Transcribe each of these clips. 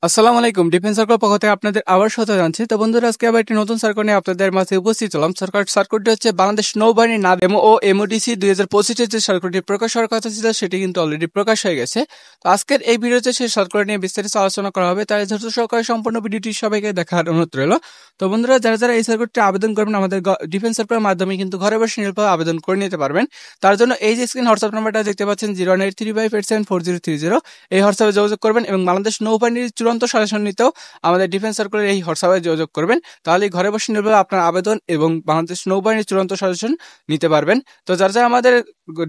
আসসালামু আলাইকুম। Defence circle পক্ষ থেকে আপনাদের আবার স্বাগত জানাচ্ছি। তো বন্ধুরা, আজকে আবার একটি নতুন সার্কেল নিয়ে আপনাদের মাঝে উপস্থিত হলাম। সার্কেলটি হচ্ছে বাংলাদেশ নৌবাহিনী নাভ এমও ও এমওডিসি 2025 যে সার্কেলটি প্রকাশ হওয়ার কথা ছিল সেটি কিন্তু অলরেডি প্রকাশ হয়ে গেছে। তো আজকের এই ভিডিওতে সেই সার্কেল নিয়ে বিস্তারিত আলোচনা করা হবে, তাই ধৈর্য সহকারে সম্পূর্ণ ভিডিওটি সবাইকে দেখার অনুরোধ রইল। তো বন্ধুরা, যারা যারা এই সার্কেলটি আবেদন করবেন আমাদের ডিফেন্স সার্কেলের মাধ্যমে কিন্তু ঘরে বসে নির্ভর আবেদন করে নিতে পারবেন। তার জন্য এই যে স্ক্রিন হোয়াটসঅ্যাপ নাম্বারটা দেখতে পাচ্ছেন 09835874030, এই হোয়াটসঅ্যাপে যোগাযোগ করবেন এবং বাংলাদেশ নৌবাহিনীর চূড়ান্ত সাজেশন নিতেও আমাদের ডিফেন্স সার্কেলের এই হোয়াটসঅ্যাপে যোগাযোগ করবেন। তাহলে ঘরে বসে নির্ভর আপনার আবেদন এবং বাংলাদেশ নৌবাহিনীর চূড়ান্ত সাজেশন নিতে পারবেন। তো যারা যারা আমাদের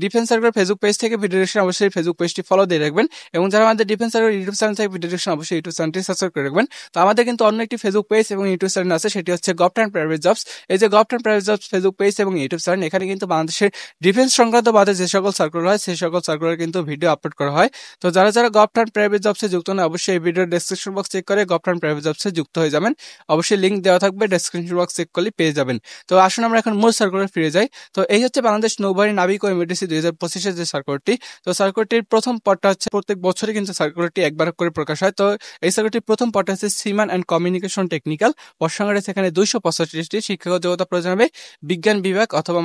ডিফেন্স সার্কেল ফেসবুক পেজ থেকে ভিডিও ডিসক্রিপশন অবশ্যই ফেসবুক পেজটি ফলো দিয়ে রাখবেন, এবং যারা আমাদের ডিফেন্স সার্কেল ইউটিউব চ্যানেল থেকে ভিডিও ডিসক্রিপশন অবশ্যই ইউটিউব চ্যানেলটি সাবস্ক্রাইব করে রাখবেন। তো আমাদের কিন্তু অন্য একটি ফেসবুক পেজ এবং ইউটিউব চ্যানেল আছে, সেটি হচ্ছে গভর্নমেন্ট প্রাইভেট জবস। এই যে government private jobs Facebook page এবং ইউটিউব চ্যানেল, এখানে কিন্তু বাংলাদেশের ডিফেন্স সংক্রান্ত বাদে যে সকল সার্কেল হয় সেই সকল সার্কেলের কিন্তু ভিডিও আপলোড করা হয়। তো যারা যারা গভর্নমেন্ট প্রাইভেট জবসে যুক্ত না, অবশ্যই এই ভিডিওর ডেসক্রিপশন বক্স চেক করে গভর্নমেন্ট প্রাইভেট জবসে যুক্ত হয়ে যাবেন। অবশ্যই লিঙ্ক দেওয়া থাকবে, ডেসক্রিপশন বক্স চেক করলে পেয়ে যাবেন। তো আসুন আমরা এখন মূল সার্কেলে ফিরে যাই। তো এই হচ্ছে বাংলাদেশ নৌবাহিনী নাবিক ও এমডিসি 2025 যে সার্কেলটি। তো সার্কেলটির প্রথম পদটা হচ্ছে, প্রত্যেক বছরই কিন্তু সার্কেলটি একবার করে প্রকাশ হয়। তো এই সার্কেলটির প্রথম পদটা হচ্ছে সিমান অ্যান্ড কমিউনিকেশন টেকনিক্যাল। পদ সংখ্যা রয়েছে এখানে 265টি। শিক্ষাগত যোগ্যতা প্রয়োজন হবে বিজ্ঞান বিভাগ অথবা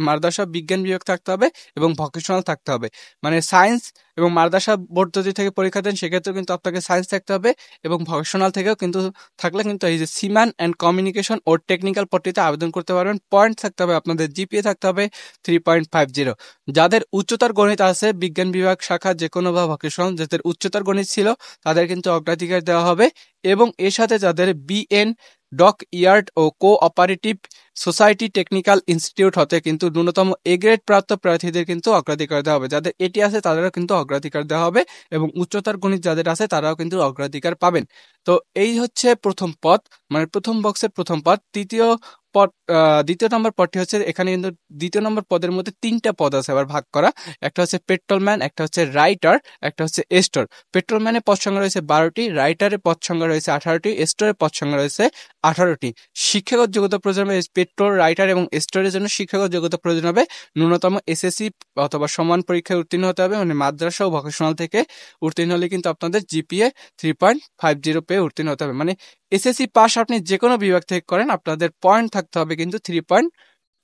মাদ্রাসা বিজ্ঞান বিভাগ থাকতে হবে এবং ভোকেশনাল থাকতে হবে। মানে সায়েন্স এবং মাদ্রাসা বোর্ড যদি থেকে পরীক্ষা দেন সেক্ষেত্রেও কিন্তু আপনাকে সায়েন্স থাকতে হবে, এবং ভোকেশনাল থেকেও কিন্তু থাকলে কিন্তু এই যে সিমান অ্যান্ড কমিউনিকেশন ও টেকনিক্যাল পদটিতে আবেদন করতে পারবেন। পয়েন্ট থাকতে হবে, আপনাদের জিপিএ থাকতে হবে 3.50। যাদের উচ্চতর গণিত আছে বিজ্ঞান বিভাগ শাখা যে কোনো বা ভোকেশনাল, যাদের উচ্চতর গণিত ছিল তাদের কিন্তু অগ্রাধিকার দেওয়া হবে, এবং এর সাথে যাদের বিএন ডক ইয়ার্ড ও কোঅপারেটিভ সোসাইটি টেকনিক্যাল ইনস্টিটিউট হতে কিন্তু ন্যূনতম এ গ্রেড প্রাপ্ত প্রার্থীদের কিন্তু অগ্রাধিকার দেওয়া হবে। যাদের এটি আছে তাদেরও কিন্তু অগ্রাধিকার দেওয়া হবে, এবং উচ্চতর গণিত যাদের আছে তারাও কিন্তু অগ্রাধিকার পাবেন। তো এই হচ্ছে প্রথম পদ, মানে প্রথম বক্সের প্রথম পদ। দ্বিতীয় নম্বর পদটি হচ্ছে, এখানে কিন্তু দ্বিতীয় নম্বর পদের মধ্যে তিনটা পদ আছে আবার ভাগ করা। একটা হচ্ছে পেট্রোলম্যান, একটা হচ্ছে রাইটার, একটা হচ্ছে এস্টর। পেট্রোলম্যানের পদ সংখ্যা রয়েছে 12টি, রাইটারের পদ সংখ্যা রয়েছে 18টি, এস্টরের পদ সংখ্যা রয়েছে 18টি। শিক্ষাগত যোগ্যতা প্রয়োজন হবে পেট্রোল, রাইটার এবং এস্টরের জন্য শিক্ষাগত যোগ্যতা প্রয়োজন হবে ন্যূনতম এসএসসি অথবা সমান পরীক্ষায় উত্তীর্ণ হতে হবে, মানে মাদ্রাসা ও ভোকেশনাল থেকে উত্তীর্ণ হলে কিন্তু আপনাদের জিপিএ 3.50 পেয়ে উত্তীর্ণ হতে হবে। মানে এসএসসি পাস আপনি যে কোনো বিভাগ থেকে করেন, আপনাদের পয়েন্ট থাকতে হবে কিন্তু 3 পয়েন্ট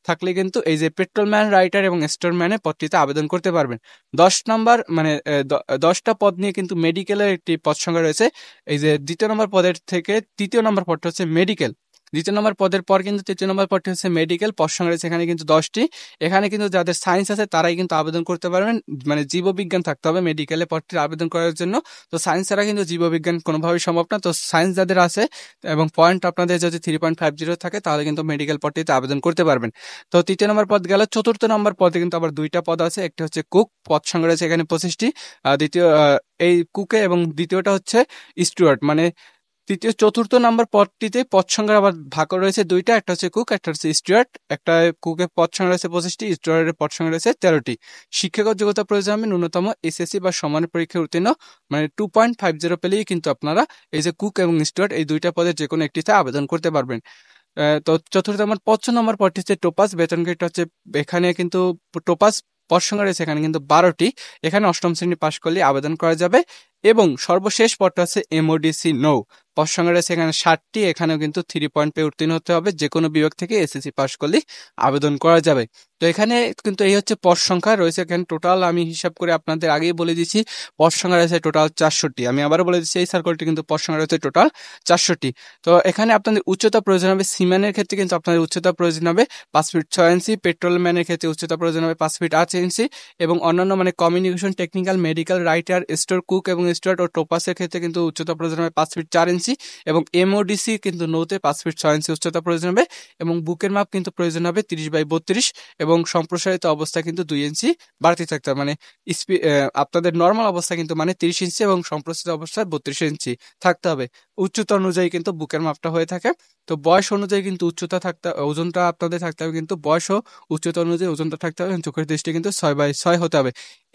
থাকলে কিন্তু এই যে পেট্রোলম্যান, রাইটার এবং স্টোরম্যানের পদটিতে আবেদন করতে পারবেন। 10 নম্বর মানে 10টা পদ নিয়ে কিন্তু মেডিকেলের একটি পদ সংখ্যা রয়েছে। এই যে দ্বিতীয় নম্বর পদের থেকে তৃতীয় নম্বর পদটা হচ্ছে মেডিকেল। দ্বিতীয় নম্বর পদের পর কিন্তু তৃতীয় নম্বর পদটি হচ্ছে মেডিকেল। পদ সংখ্যা রয়েছে এখানে কিন্তু 10টি। এখানে কিন্তু যাদের সায়েন্স আছে তারাই কিন্তু আবেদন করতে পারবেন, মানে জীববিজ্ঞান থাকতে হবে মেডিকেলে পদটির আবেদন করার জন্য। তো সায়েন্স ছাড়া কিন্তু জীববিজ্ঞান কোনোভাবেই সম্ভব না। তো সায়েন্স যাদের আছে এবং পয়েন্ট আপনাদের যদি 3.50 থাকে তাহলে কিন্তু মেডিকেল পদটিতে আবেদন করতে পারবেন। তো তৃতীয় নম্বর পদ গেল। চতুর্থ নম্বর পদে কিন্তু আবার দুইটা পদ আছে, একটা হচ্ছে কুক, পদ সংখ্যা রয়েছে এখানে 25টি। এই কুকে এবং দ্বিতীয়টা হচ্ছে স্টুয়ার্ট। মানে চতুর্থ নম্বর পদটিতে পদ সংখ্যা আবার ভাগ রয়েছে দুইটা, একটা হচ্ছে কুক, একটা হচ্ছে স্টুয়ার্ট। একটা কুকের পদ সংখ্যা রয়েছে 25টি, স্টুয়ার্টের পদ সংখ্যা রয়েছে 13টি। শিক্ষাগত যোগ্যতা প্রয়োজন হবে ন্যূনতম এসএসসি বা সমান পরীক্ষায় উত্তীর্ণ, মানে 2.50 পেলেই কিন্তু আপনারা এই যে কুক এবং স্টুয়ার্ট এই দুইটা পদের যে কোনো একটিতে আবেদন করতে পারবেন। তো চতুর্থ নম্বর 5 নম্বর পদটি হচ্ছে টোপাস। বেতন গ্রেড হচ্ছে এখানে কিন্তু টোপাস পদ সংখ্যা রয়েছে এখানে কিন্তু 12টি। এখানে অষ্টম শ্রেণী পাশ করলে আবেদন করা যাবে, এবং সর্বশেষ পদটা হচ্ছে এমওডিসি নৌ। পদ সংখ্যা রয়েছে এখানে 60টি। এখানেও কিন্তু 3 পয়েন্ট পেয়ে উত্তীর্ণ হতে হবে, যে কোনো বিভাগ থেকে এসএসসি পাশ করলে আবেদন করা যাবে। তো এখানে কিন্তু এই হচ্ছে পদ সংখ্যা রয়েছে এখানে টোটাল। আমি হিসাব করে আপনাদের আগেই বলে দিচ্ছি, পদ সংখ্যা রয়েছে টোটাল 400টি। আমি আবারও বলে দিচ্ছি, এই সার্কেলটি কিন্তু পদ সংখ্যা রয়েছে টোটাল 400টি। তো এখানে আপনাদের উচ্চতা প্রয়োজন হবে, সিম্যানের ক্ষেত্রে কিন্তু আপনাদের উচ্চতা প্রয়োজন হবে 5 ফিট 6 ইঞ্চি, পেট্রোলম্যানের ক্ষেত্রে উচ্চতা প্রয়োজন হবে 5 ফিট 8 ইঞ্চি, এবং অন্যান্য মানে communication technical, medical, writer, store, cook এবং স্টুয়ার্ট ও টোপাসের ক্ষেত্রে কিন্তু উচ্চতা প্রয়োজন হবে 5 ফিট 4 ইঞ্চি, এবং এমওডিসি কিন্তু নৌতে 5 ফিট 6 ইঞ্চি উচ্চতা প্রয়োজন হবে, এবং বুকের মাপ কিন্তু প্রয়োজন হবে 30/32, এবং সম্প্রসারিত অবস্থা কিন্তু 2 ইঞ্চি বাড়তি থাকতে হবে। মানে আপনাদের নর্মাল অবস্থা কিন্তু মানে 30 ইঞ্চি এবং সম্প্রসারিত অবস্থা 32 ইঞ্চি থাকতে হবে। উচ্চতা অনুযায়ী কিন্তু বুকের মাপটা হয়ে থাকে। তো বয়স অনুযায়ী কিন্তু ওজনটা আপনাদের থাকতে হবে, কিন্তু বয়স ও উচ্চতা অনুযায়ী ওজনটা থাকতে হবে, চোখের দৃষ্টি কিন্তু 6/6 হতে হবে।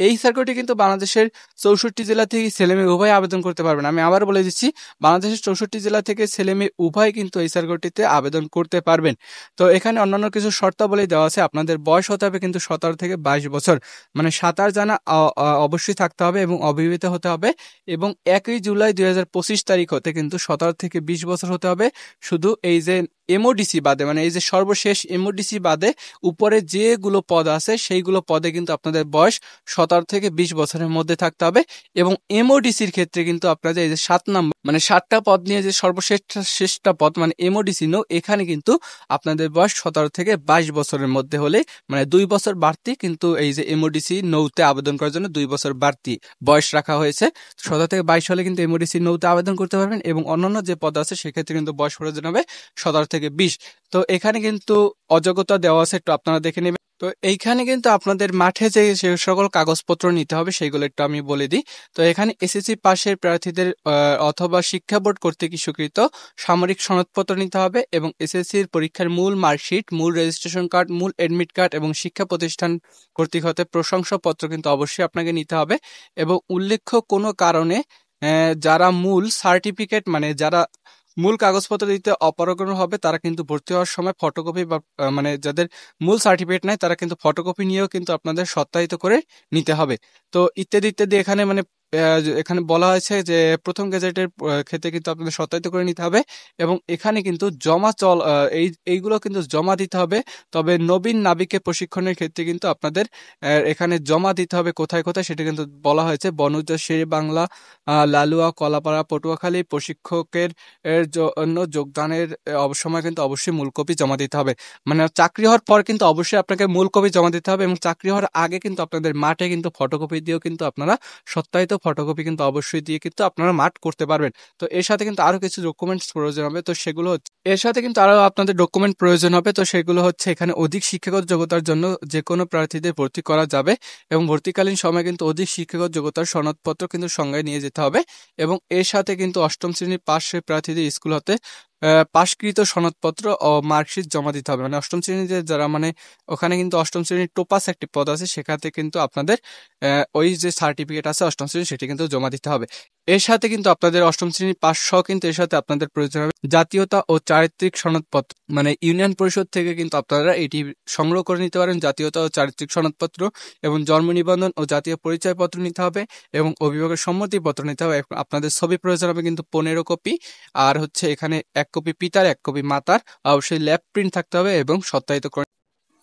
এই সার্কুলটি কিন্তু বাংলাদেশের 64 জেলা থেকে ছেলেমেয়ে উভয় আবেদন করতে পারবেন। আমি আবার বলে দিচ্ছি, বাংলাদেশের 64 জেলা থেকে ছেলেমেয়ে উভয় কিন্তু এই সার্কুলটিতে আবেদন করতে পারবেন। তো এখানে অন্যান্য কিছু শর্তাবলী দেওয়া আছে। আপনাদের বয়স হতে হবে কিন্তু 17 থেকে 22 বছর, মানে সাঁতার জানা অবশ্যই থাকতে হবে এবং অবিবাহিত হতে হবে, এবং 1 জুলাই 2025 তারিখ হতে কিন্তু 17 থেকে 20 বছর হতে হবে। শুধু এই যে এমওডিসি বাদে, মানে এই যে সর্বশেষ এমওডিসি বাদে উপরে যেগুলো পদ আছে সেইগুলো পদে কিন্তু আপনাদের বয়স 17 থেকে 20 বছরের মধ্যে থাকতে হবে। এবং এমওডিসির ক্ষেত্রে কিন্তু আপনাদের এই যে 7 নম্বর, মানে 7টা পদ নিয়ে যে সর্বশেষটা পদ মানে এমওডিসি নো, এখানে কিন্তু আপনাদের বয়স 17 থেকে 22 বছরের মধ্যে হলে, মানে 2 বছর বাড়তি কিন্তু এই যে এমওডিসি নৌতে আবেদন করার জন্য 2 বছর বাড়তি বয়স রাখা হয়েছে। 17 থেকে 22 হলে কিন্তু এমওডিসি নৌতে আবেদন করতে পারবেন, এবং অন্যান্য যে পদ আছে সেক্ষেত্রে কিন্তু বয়স প্রয়োজন হবে 17 থেকে 20। তো এখানে কিন্তু অযোগ্যতা দেওয়া আছে, একটু আপনারা দেখে নেবেন। তো এইখানে কিন্তু আপনাদের মাঠে যে সকল কাগজপত্র নিতে হবে সেগুলো একটু আমি বলে দিই। তো এখানে এসএসসি পাশের প্রার্থীদের অথবা শিক্ষা বোর্ড কর্তৃক স্বীকৃত সামরিক সনদপত্র নিতে হবে, এবং এসএসসির পরীক্ষার মূল মার্কশিট, মূল রেজিস্ট্রেশন কার্ড, মূল এডমিট কার্ড এবং শিক্ষা প্রতিষ্ঠান কর্তৃক হতে প্রশংসাপত্র কিন্তু অবশ্যই আপনাকে নিতে হবে। এবং উল্লেখ্য কোনো কারণে যারা মূল সার্টিফিকেট, মানে যারা মূল কাগজপত্র দিতে অপারগতা হবে তারা কিন্তু ভর্তি হওয়ার সময় ফটোকপি বা মানে যাদের মূল সার্টিফিকেট নাই তারা কিন্তু ফটোকপি নিয়েও কিন্তু আপনাদের সত্যায়িত করে নিতে হবে। তো ইত্যাদি ইত্যাদি এখানে মানে এখানে বলা হয়েছে যে প্রথম গেজেটের ক্ষেত্রে কিন্তু আপনাদের সত্যায়িত করে নিতে হবে, এবং এখানে কিন্তু এইগুলো কিন্তু জমা দিতে হবে। তবে নবীন নাবিকের প্রশিক্ষণের ক্ষেত্রে কিন্তু আপনাদের এখানে জমা দিতে হবে কোথায় কোথায় সেটা কিন্তু বলা হয়েছে। বনজা, শেরেবাংলা, লালুয়া, কলাপাড়া, পটুয়াখালী। প্রশিক্ষকের জন্য যোগদানের সময় কিন্তু অবশ্যই মূল কপি জমা দিতে হবে। মানে চাকরি হওয়ার পর কিন্তু অবশ্যই আপনাকে মূল কপি জমা দিতে হবে, এবং চাকরি হওয়ার আগে কিন্তু আপনাদের মাঠে কিন্তু ফটোকপি দিয়েও কিন্তু আপনারা সত্যায়িত ফটোকপি কিন্তু অবশ্যই দিয়ে কিন্তু আপনারা মাঠ করতে পারবেন। তো এর সাথে কিন্তু আরো কিছু ডকুমেন্টস প্রয়োজন হবে। তো সেগুলো এর সাথে কিন্তু আরো আপনাদের ডকুমেন্ট প্রয়োজন হবে। তো সেগুলো হচ্ছে, এখানে অধিক শিক্ষাগত যোগ্যতার জন্য যে কোনো প্রার্থীদের ভর্তি করা যাবে, এবং ভর্তিকালীন সময় কিন্তু অধিক শিক্ষাগত যোগ্যতার সনদপত্র কিন্তু সঙ্গে নিয়ে যেতে হবে। এবং এর সাথে কিন্তু 8ম শ্রেণী পাশের প্রার্থীদের স্কুল হতে পাশকৃত সনদপত্র ও মার্কশিট জমা দিতে হবে। মানে 8ম শ্রেণীতে যারা, মানে ওখানে কিন্তু 8ম শ্রেণীর টোপাস একটি পদ আছে, সেখানে কিন্তু আপনাদের ওই যে সার্টিফিকেট আছে 8ম শ্রেণী সেটি কিন্তু জমা দিতে হবে। এর সাথে কিন্তু আপনাদের 8ম শ্রেণীর পাস সহ কিন্তু এর সাথে আপনাদের প্রয়োজন হবে জাতীয়তা ও চারিত্রিক সনদপত্র, মানে ইউনিয়ন পরিষদ থেকে কিন্তু আপনারা এটি সংগ্রহ করে নিতে পারেন। জাতীয়তা ও চারিত্রিক সনদপত্র এবং জন্ম নিবন্ধন ও জাতীয় পরিচয়পত্র নিতে হবে, এবং অভিভাবকের সম্মতিপত্র নিতে হবে। আপনাদের ছবি প্রয়োজন হবে কিন্তু 15 কপি, আর হচ্ছে এখানে 1 কপি পিতার, 1 কপি মাতার, অবশ্যই ল্যাব প্রিন্ট থাকতে হবে এবং সত্যায়িত করে।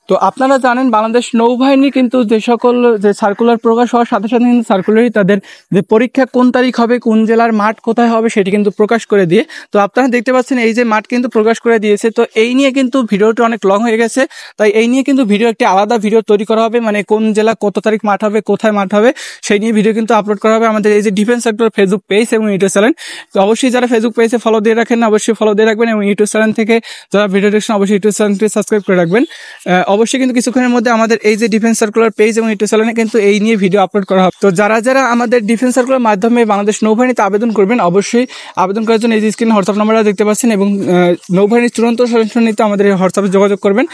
তো আপনারা জানেন বাংলাদেশ নৌবাহিনী কিন্তু যে সকল যে সার্কুলার প্রকাশ হওয়ার সাথে সাথে কিন্তু সার্কুলারই তাদের যে পরীক্ষা কোন তারিখ হবে, কোন জেলার মাঠ কোথায় হবে সেটি কিন্তু প্রকাশ করে দিয়ে, তো আপনারা দেখতে পাচ্ছেন এই যে মাঠ কিন্তু প্রকাশ করে দিয়েছে। তো এই নিয়ে কিন্তু ভিডিওটি অনেক লং হয়ে গেছে, তাই এই নিয়ে কিন্তু ভিডিও একটি আলাদা ভিডিও তৈরি করা হবে, মানে কোন জেলা কত তারিখ মাঠ হবে, কোথায় মাঠ হবে সেই নিয়ে ভিডিও কিন্তু আপলোড করা হবে আমাদের এই যে ডিফেন্স সেক্টর ফেসবুক পেজ এবং ইউটিউব চ্যানেল। তো অবশ্যই যারা ফেসবুক পেজে ফলো দিয়ে রাখেন অবশ্যই ফলো দিয়ে রাখবেন, এবং ইউটিউব চ্যানেল থেকে যারা ভিডিও দেখছেন অবশ্যই ইউটিউব চ্যানেলটি সাবস্ক্রাইব করে রাখবেন। অবশ্যই কিন্তু কিছুক্ষণের মধ্যে আমাদের এই যে ডিফেন্স সার্কুলার পেজ এবং ইউটিউব চ্যানেলে কিন্তু এই নিয়ে ভিডিও আপলোড করা হবে। তো যারা যারা আমাদের ডিফেন্স সার্কুলার মাধ্যমে বাংলাদেশ নৌবাহিনীতে আবেদন করবেন অবশ্যই আবেদন করার জন্য এই যে স্ক্রিনে হোয়াটসঅ্যাপ নাম্বারটা দেখতে পাচ্ছেন, এবং নৌবাহিনীর চূড়ান্ত সদস্য নিতে আমাদের এই হোয়াটসঅ্যাপে যোগাযোগ করবেন।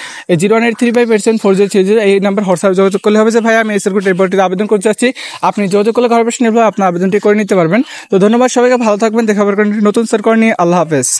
01835% 4030 এই নাম্বার হোয়াটসঅ্যাপে যোগাযোগ করলে হবে যে ভাই আমি এই সার্কুলার রিপোর্টে আবেদন করতে চাচ্ছি। আপনি যোগাযোগ করলে ঘর বসে নির্ভর আপনার আবেদনটি করে নিতে পারবেন। তো ধন্যবাদ সবাইকে, ভালো থাকবেন, দেখা হবে নতুন সার্কুলার নিয়ে। আল্লাহ হাফেজ।